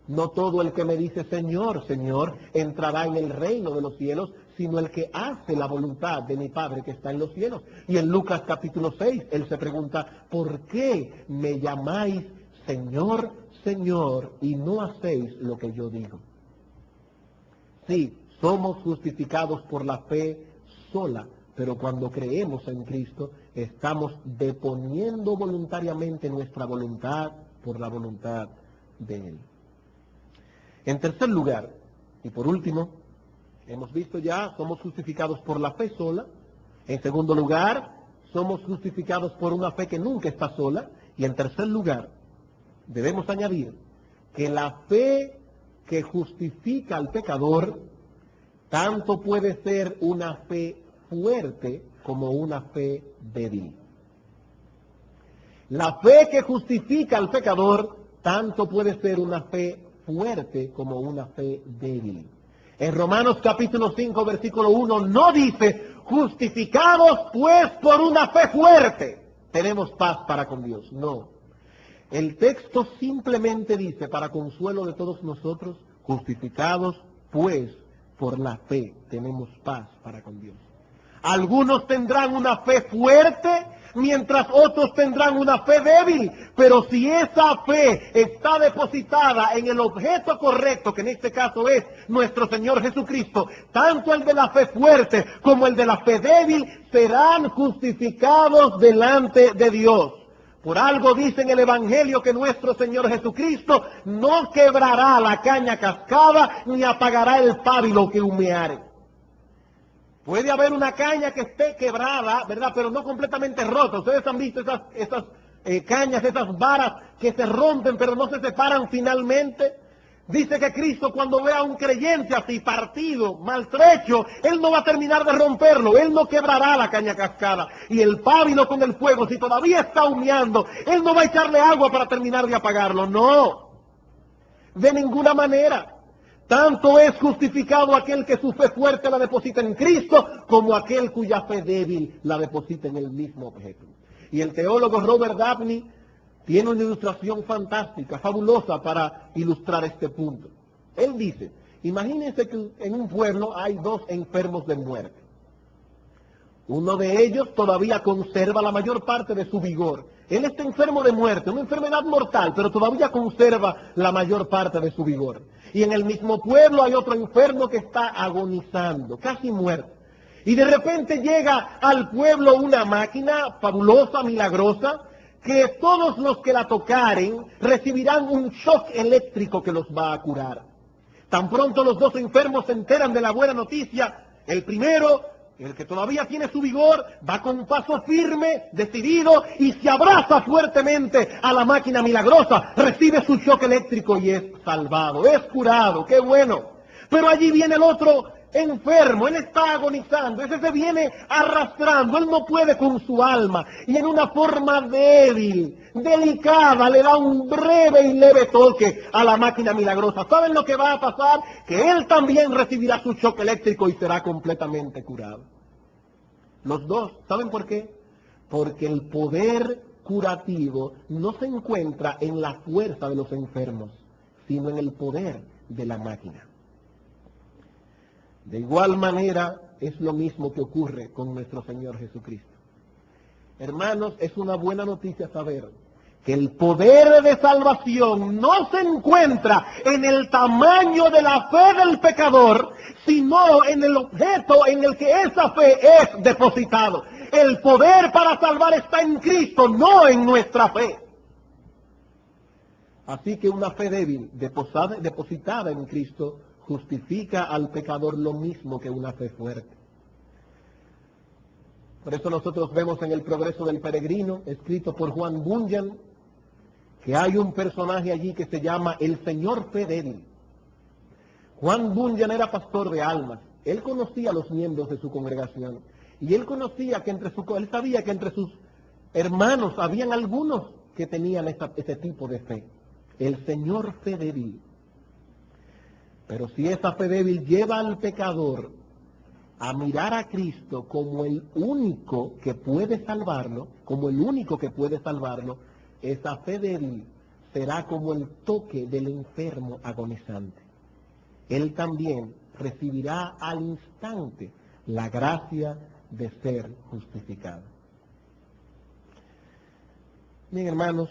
no todo el que me dice Señor, Señor, entrará en el reino de los cielos, sino el que hace la voluntad de mi Padre que está en los cielos. Y en Lucas capítulo 6, Él se pregunta, ¿por qué me llamáis Señor, Señor, y no hacéis lo que yo digo? Sí, somos justificados por la fe sola, pero cuando creemos en Cristo, estamos deponiendo voluntariamente nuestra voluntad por la voluntad de Él. En tercer lugar, y por último, hemos visto ya, somos justificados por la fe sola. En segundo lugar, somos justificados por una fe que nunca está sola. Y en tercer lugar, debemos añadir que la fe que justifica al pecador tanto puede ser una fe fuerte como una fe débil. La fe que justifica al pecador tanto puede ser una fe fuerte como una fe débil. En Romanos capítulo 5, versículo 1, no dice, justificados pues por una fe fuerte, tenemos paz para con Dios. No. El texto simplemente dice, para consuelo de todos nosotros, justificados pues por la fe, tenemos paz para con Dios. Algunos tendrán una fe fuerte, mientras otros tendrán una fe débil. Pero si esa fe está depositada en el objeto correcto, que en este caso es nuestro Señor Jesucristo, tanto el de la fe fuerte como el de la fe débil serán justificados delante de Dios. Por algo dice en el Evangelio que nuestro Señor Jesucristo no quebrará la caña cascada ni apagará el pábilo que humeare. Puede haber una caña que esté quebrada, ¿verdad? Pero no completamente rota. Ustedes han visto esas cañas, esas varas que se rompen pero no se separan finalmente. Dice que Cristo, cuando vea a un creyente así partido, maltrecho, Él no va a terminar de romperlo, Él no quebrará la caña cascada. Y el pábilo con el fuego, si todavía está humeando, Él no va a echarle agua para terminar de apagarlo. No, de ninguna manera. Tanto es justificado aquel que su fe fuerte la deposita en Cristo, como aquel cuya fe débil la deposita en el mismo objeto. Y el teólogo Robert Dabney tiene una ilustración fantástica, fabulosa para ilustrar este punto. Él dice, imagínense que en un pueblo hay dos enfermos de muerte. Uno de ellos todavía conserva la mayor parte de su vigor. Él está enfermo de muerte, una enfermedad mortal, pero todavía conserva la mayor parte de su vigor. Y en el mismo pueblo hay otro enfermo que está agonizando, casi muerto. Y de repente llega al pueblo una máquina fabulosa, milagrosa, que todos los que la tocaren recibirán un shock eléctrico que los va a curar. Tan pronto los dos enfermos se enteran de la buena noticia, el primero, el que todavía tiene su vigor, va con un paso firme, decidido, y se abraza fuertemente a la máquina milagrosa, recibe su shock eléctrico y es salvado, es curado, qué bueno. Pero allí viene el otro enfermo, él está agonizando, ese se viene arrastrando, él no puede con su alma, y en una forma débil, delicada, le da un breve y leve toque a la máquina milagrosa. ¿Saben lo que va a pasar? Que él también recibirá su shock eléctrico y será completamente curado. Los dos, ¿saben por qué? Porque el poder curativo no se encuentra en la fuerza de los enfermos, sino en el poder de la máquina. De igual manera es lo mismo que ocurre con nuestro Señor Jesucristo. Hermanos, es una buena noticia saber que el poder de salvación no se encuentra en el tamaño de la fe del pecador, sino en el objeto en el que esa fe es depositado. El poder para salvar está en Cristo, no en nuestra fe. Así que una fe débil depositada en Cristo justifica al pecador lo mismo que una fe fuerte. Por eso nosotros vemos en El Progreso del Peregrino, escrito por Juan Bunyan, que hay un personaje allí que se llama el Señor Fe Débil. Juan Bunyan era pastor de almas. Él conocía a los miembros de su congregación. Y él conocía que él sabía que entre sus hermanos habían algunos que tenían ese tipo de fe. El Señor Fe Débil. Pero si esa fe débil lleva al pecador a mirar a Cristo como el único que puede salvarlo, esa fe débil será como el toque del enfermo agonizante. Él también recibirá al instante la gracia de ser justificado. Bien, hermanos,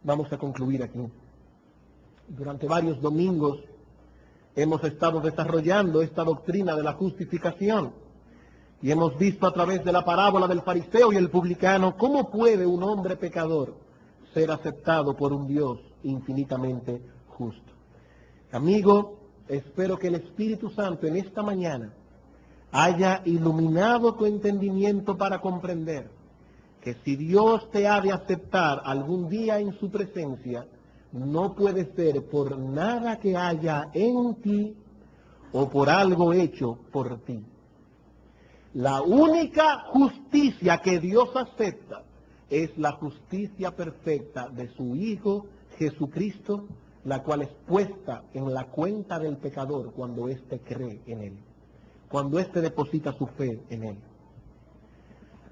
vamos a concluir aquí. Durante varios domingos hemos estado desarrollando esta doctrina de la justificación y hemos visto a través de la parábola del fariseo y el publicano cómo puede un hombre pecador ser aceptado por un Dios infinitamente justo. Amigo, espero que el Espíritu Santo en esta mañana haya iluminado tu entendimiento para comprender que si Dios te ha de aceptar algún día en su presencia, no puede ser por nada que haya en ti o por algo hecho por ti. La única justicia que Dios acepta es la justicia perfecta de su Hijo Jesucristo, la cual es puesta en la cuenta del pecador cuando éste cree en Él, cuando éste deposita su fe en Él.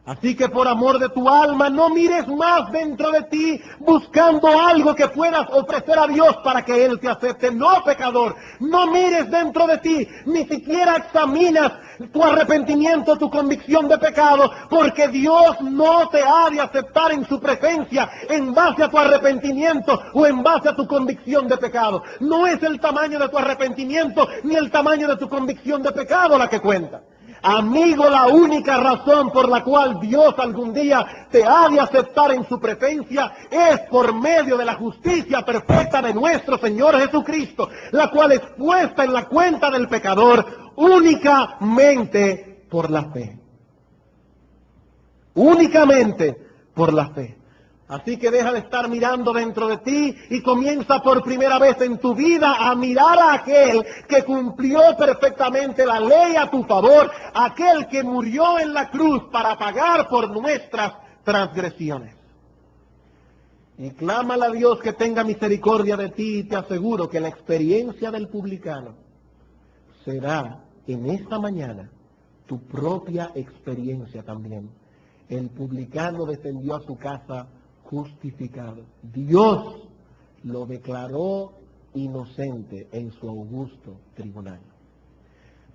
Así que por amor de tu alma, no mires más dentro de ti buscando algo que puedas ofrecer a Dios para que Él te acepte. No, pecador, no mires dentro de ti, ni siquiera examinas tu arrepentimiento, tu convicción de pecado, porque Dios no te ha de aceptar en su presencia en base a tu arrepentimiento o en base a tu convicción de pecado. No es el tamaño de tu arrepentimiento ni el tamaño de tu convicción de pecado la que cuenta. Amigo, la única razón por la cual Dios algún día te ha de aceptar en su presencia es por medio de la justicia perfecta de nuestro Señor Jesucristo, la cual es puesta en la cuenta del pecador únicamente por la fe. Únicamente por la fe. Así que deja de estar mirando dentro de ti y comienza por primera vez en tu vida a mirar a aquel que cumplió perfectamente la ley a tu favor, aquel que murió en la cruz para pagar por nuestras transgresiones. Y clámale a Dios que tenga misericordia de ti y te aseguro que la experiencia del publicano será en esta mañana tu propia experiencia también. El publicano descendió a su casa justificado. Dios lo declaró inocente en su augusto tribunal.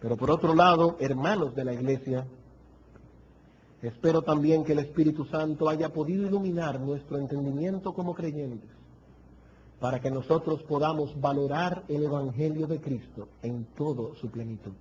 Pero por otro lado, hermanos de la iglesia, espero también que el Espíritu Santo haya podido iluminar nuestro entendimiento como creyentes para que nosotros podamos valorar el Evangelio de Cristo en toda su plenitud.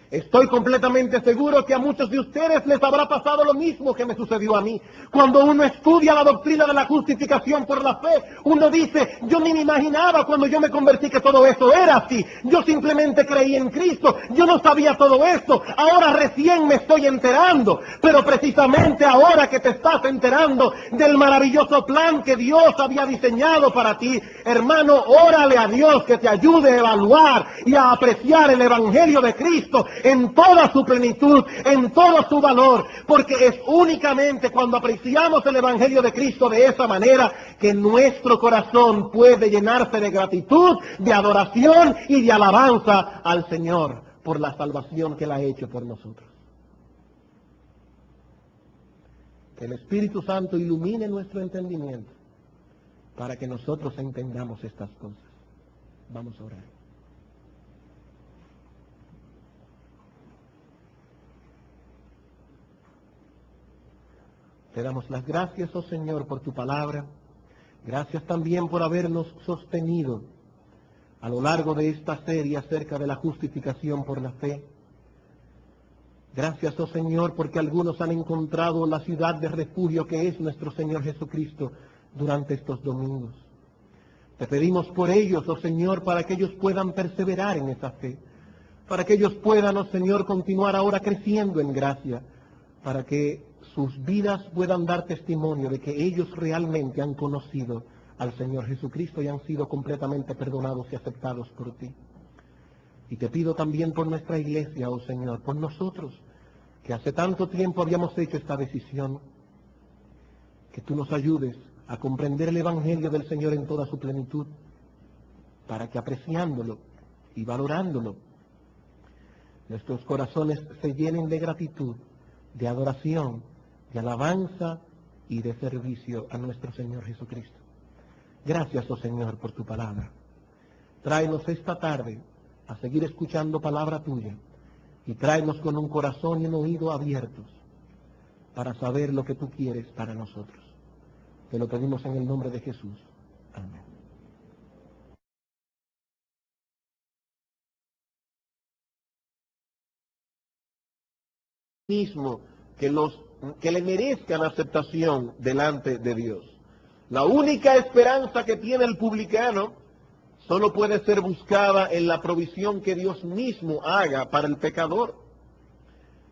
Estoy completamente seguro que a muchos de ustedes les habrá pasado lo mismo que me sucedió a mí. Cuando uno estudia la doctrina de la justificación por la fe, uno dice, yo ni me imaginaba cuando yo me convertí que todo eso era así. Yo simplemente creí en Cristo, yo no sabía todo esto, ahora recién me estoy enterando. Pero precisamente ahora que te estás enterando del maravilloso plan que Dios había diseñado para ti, hermano, órale a Dios que te ayude a evaluar y a apreciar el Evangelio de Cristo en toda su plenitud, en todo su valor, porque es únicamente cuando apreciamos el Evangelio de Cristo de esa manera que nuestro corazón puede llenarse de gratitud, de adoración y de alabanza al Señor por la salvación que Él ha hecho por nosotros. Que el Espíritu Santo ilumine nuestro entendimiento para que nosotros entendamos estas cosas. Vamos a orar. Te damos las gracias, oh Señor, por tu palabra. Gracias también por habernos sostenido a lo largo de esta serie acerca de la justificación por la fe. Gracias, oh Señor, porque algunos han encontrado la ciudad de refugio que es nuestro Señor Jesucristo durante estos domingos. Te pedimos por ellos, oh Señor, para que ellos puedan perseverar en esa fe, para que ellos puedan, oh Señor, continuar ahora creciendo en gracia, para que sus vidas puedan dar testimonio de que ellos realmente han conocido al Señor Jesucristo y han sido completamente perdonados y aceptados por ti. Y te pido también por nuestra iglesia, oh Señor, por nosotros, que hace tanto tiempo habíamos hecho esta decisión, que tú nos ayudes a comprender el Evangelio del Señor en toda su plenitud, para que apreciándolo y valorándolo, nuestros corazones se llenen de gratitud, de adoración, de alabanza y de servicio a nuestro Señor Jesucristo. Gracias, oh Señor, por tu palabra. Tráenos esta tarde a seguir escuchando palabra tuya y tráenos con un corazón y un oído abiertos para saber lo que tú quieres para nosotros. Te lo pedimos en el nombre de Jesús. Amén. Mismo que le merezcan aceptación delante de Dios. La única esperanza que tiene el publicano solo puede ser buscada en la provisión que Dios mismo haga para el pecador.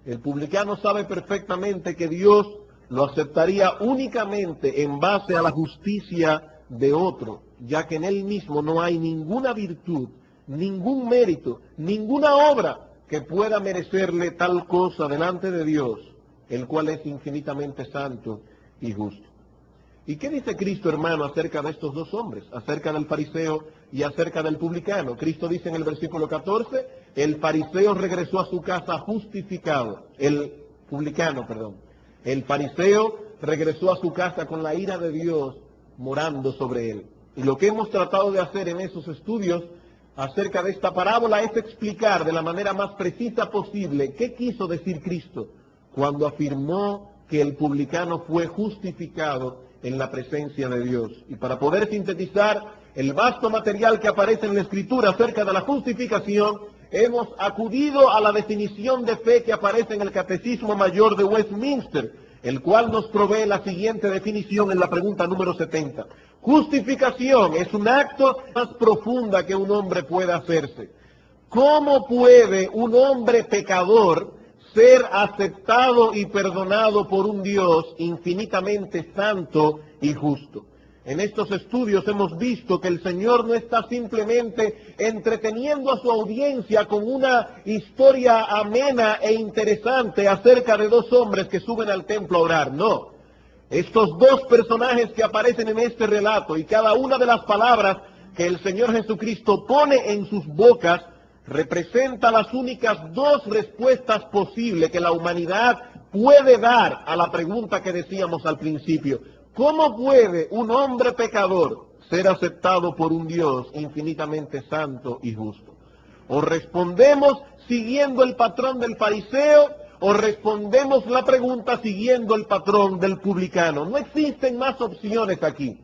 El publicano sabe perfectamente que Dios lo aceptaría únicamente en base a la justicia de otro, ya que en él mismo no hay ninguna virtud, ningún mérito, ninguna obra que pueda merecerle tal cosa delante de Dios, el cual es infinitamente santo y justo. ¿Y qué dice Cristo, hermano, acerca de estos dos hombres, acerca del fariseo y acerca del publicano? Cristo dice en el versículo 14, el fariseo regresó a su casa justificado, el fariseo regresó a su casa con la ira de Dios morando sobre él. Y lo que hemos tratado de hacer en esos estudios acerca de esta parábola es explicar de la manera más precisa posible qué quiso decir Cristo cuando afirmó que el publicano fue justificado en la presencia de Dios. Y para poder sintetizar el vasto material que aparece en la Escritura acerca de la justificación, hemos acudido a la definición de fe que aparece en el Catecismo Mayor de Westminster, el cual nos provee la siguiente definición en la pregunta número 70. Justificación es un acto más profunda que un hombre puede hacerse. ¿Cómo puede un hombre pecador ser aceptado y perdonado por un Dios infinitamente santo y justo? En estos estudios hemos visto que el Señor no está simplemente entreteniendo a su audiencia con una historia amena e interesante acerca de dos hombres que suben al templo a orar. No. Estos dos personajes que aparecen en este relato y cada una de las palabras que el Señor Jesucristo pone en sus bocas representa las únicas dos respuestas posibles que la humanidad puede dar a la pregunta que decíamos al principio. ¿Cómo puede un hombre pecador ser aceptado por un Dios infinitamente santo y justo? O respondemos siguiendo el patrón del fariseo, o respondemos la pregunta siguiendo el patrón del publicano. No existen más opciones aquí.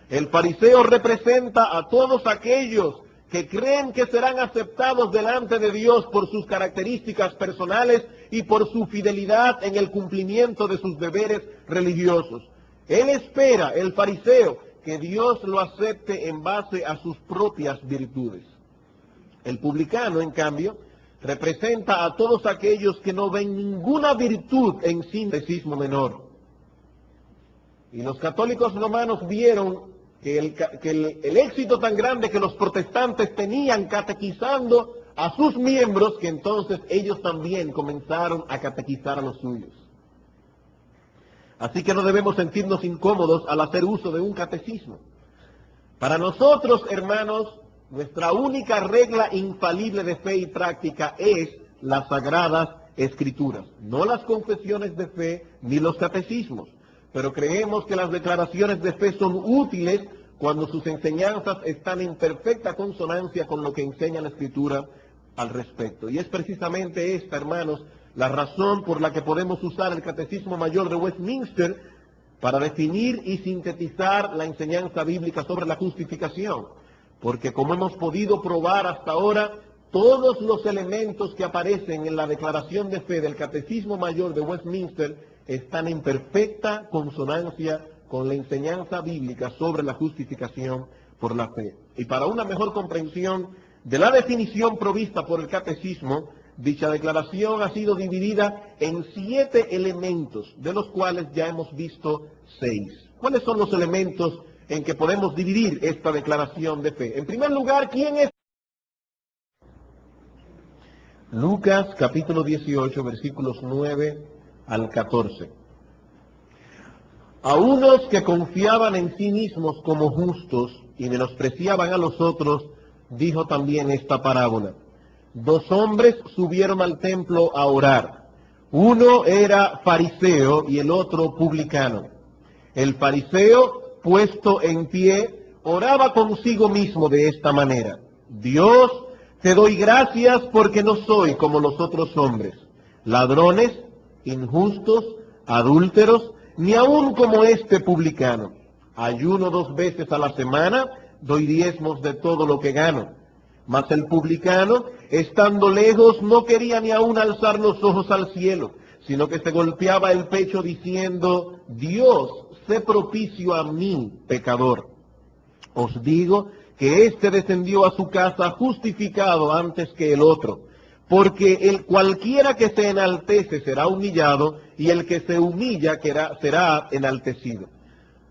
El fariseo representa a todos aquellos que creen que serán aceptados delante de Dios por sus características personales y por su fidelidad en el cumplimiento de sus deberes religiosos. Él espera, el fariseo, que Dios lo acepte en base a sus propias virtudes. El publicano, en cambio, representa a todos aquellos que no ven ninguna virtud en síntesis menor. Y los católicos romanos vieron que el éxito tan grande que los protestantes tenían catequizando a sus miembros, que entonces ellos también comenzaron a catequizar a los suyos. Así que no debemos sentirnos incómodos al hacer uso de un catecismo. Para nosotros, hermanos, nuestra única regla infalible de fe y práctica es las Sagradas Escrituras, no las confesiones de fe ni los catecismos. Pero creemos que las declaraciones de fe son útiles cuando sus enseñanzas están en perfecta consonancia con lo que enseña la Escritura al respecto. Y es precisamente esta, hermanos, la razón por la que podemos usar el Catecismo Mayor de Westminster para definir y sintetizar la enseñanza bíblica sobre la justificación. Porque como hemos podido probar hasta ahora, todos los elementos que aparecen en la declaración de fe del Catecismo Mayor de Westminster están en perfecta consonancia con la enseñanza bíblica sobre la justificación por la fe. Y para una mejor comprensión de la definición provista por el Catecismo, dicha declaración ha sido dividida en 7 elementos, de los cuales ya hemos visto 6. ¿Cuáles son los elementos en que podemos dividir esta declaración de fe? En primer lugar, ¿quién es? Lucas capítulo 18, versículos 9 al 14. A unos que confiaban en sí mismos como justos y menospreciaban a los otros, dijo también esta parábola. 2 hombres subieron al templo a orar. Uno era fariseo y el otro publicano. El fariseo, puesto en pie, oraba consigo mismo de esta manera. Dios, te doy gracias porque no soy como los otros hombres, ladrones, injustos, adúlteros, ni aun como este publicano. Ayuno 2 veces a la semana, doy diezmos de todo lo que gano. Mas el publicano, estando lejos, no quería ni aun alzar los ojos al cielo, sino que se golpeaba el pecho diciendo, Dios, sé propicio a mí, pecador. Os digo que éste descendió a su casa justificado antes que el otro, porque cualquiera que se enaltece será humillado, y el que se humilla será enaltecido.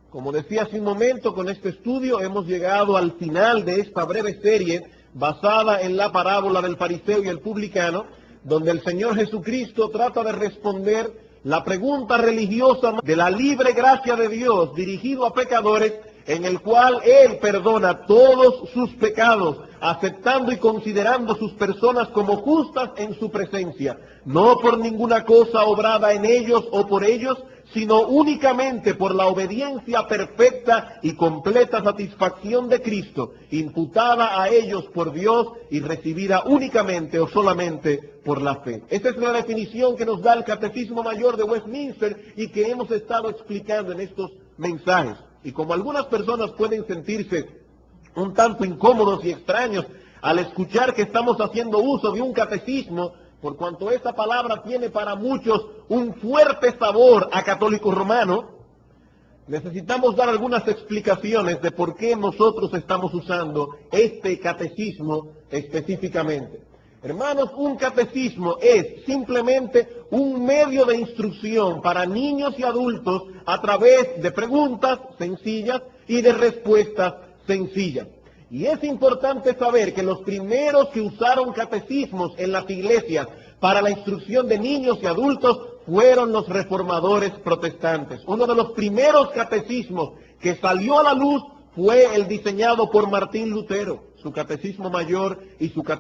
Como decía hace un momento, con este estudio hemos llegado al final de esta breve serie basada en la parábola del fariseo y el publicano, donde el Señor Jesucristo trata de responder la pregunta religiosa de la libre gracia de Dios dirigido a pecadores, en el cual Él perdona todos sus pecados, aceptando y considerando sus personas como justas en su presencia, no por ninguna cosa obrada en ellos o por ellos, sino únicamente por la obediencia perfecta y completa satisfacción de Cristo, imputada a ellos por Dios y recibida únicamente o solamente por la fe. Esa es la definición que nos da el Catecismo Mayor de Westminster y que hemos estado explicando en estos mensajes. Y como algunas personas pueden sentirse un tanto incómodos y extraños al escuchar que estamos haciendo uso de un catecismo, por cuanto esa palabra tiene para muchos un fuerte sabor a católico romano, necesitamos dar algunas explicaciones de por qué nosotros estamos usando este catecismo específicamente. Hermanos, un catecismo es simplemente un medio de instrucción para niños y adultos a través de preguntas sencillas y de respuestas sencillas. Y es importante saber que los primeros que usaron catecismos en las iglesias para la instrucción de niños y adultos fueron los reformadores protestantes. Uno de los primeros catecismos que salió a la luz fue el diseñado por Martín Lutero, su Catecismo Mayor y su